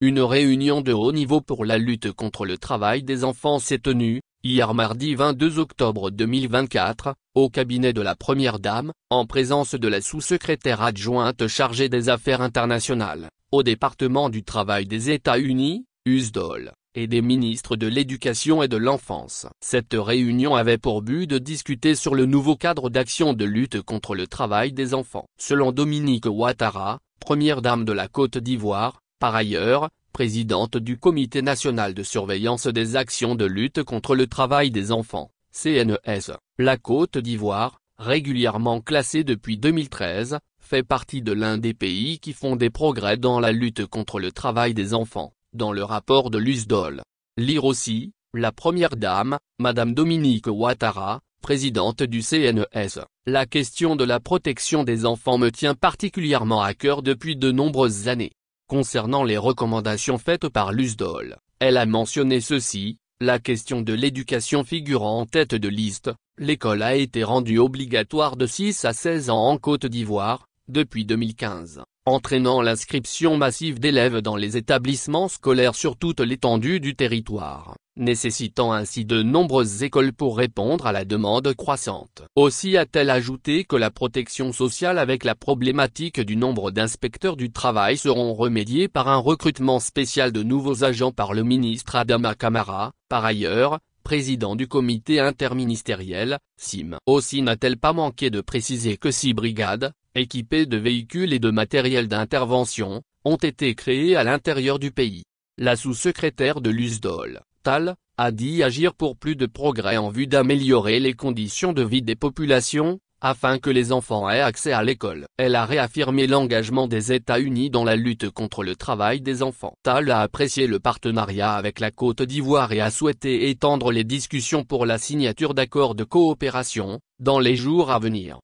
Une réunion de haut niveau pour la lutte contre le travail des enfants s'est tenue, hier mardi 22 octobre 2024, au cabinet de la Première Dame, en présence de la sous-secrétaire adjointe chargée des Affaires internationales, au département du travail des États-Unis, USDOL, et des ministres de l'Éducation et de l'Enfance. Cette réunion avait pour but de discuter sur le nouveau cadre d'action de lutte contre le travail des enfants. Selon Dominique Ouattara, Première Dame de la Côte d'Ivoire, par ailleurs, présidente du Comité national de surveillance des actions de lutte contre le travail des enfants, CNES, la Côte d'Ivoire, régulièrement classée depuis 2013, fait partie de l'un des pays qui font des progrès dans la lutte contre le travail des enfants, dans le rapport de l'USDOL. Lire aussi, la Première Dame, Madame Dominique Ouattara, présidente du CNES. La question de la protection des enfants me tient particulièrement à cœur depuis de nombreuses années. Concernant les recommandations faites par l'USDOL, elle a mentionné ceci: la question de l'éducation figurant en tête de liste, l'école a été rendue obligatoire de 6 à 16 ans en Côte d'Ivoire, depuis 2015, entraînant l'inscription massive d'élèves dans les établissements scolaires sur toute l'étendue du territoire, nécessitant ainsi de nombreuses écoles pour répondre à la demande croissante. Aussi a-t-elle ajouté que la protection sociale avec la problématique du nombre d'inspecteurs du travail seront remédiées par un recrutement spécial de nouveaux agents par le ministre Adama Kamara, par ailleurs, président du comité interministériel, CIM. Aussi n'a-t-elle pas manqué de préciser que 6 brigades, équipées de véhicules et de matériel d'intervention, ont été créées à l'intérieur du pays. La sous-secrétaire de l'USDOL, Tal, a dit agir pour plus de progrès en vue d'améliorer les conditions de vie des populations, afin que les enfants aient accès à l'école. Elle a réaffirmé l'engagement des États-Unis dans la lutte contre le travail des enfants. Tal a apprécié le partenariat avec la Côte d'Ivoire et a souhaité étendre les discussions pour la signature d'accords de coopération, dans les jours à venir.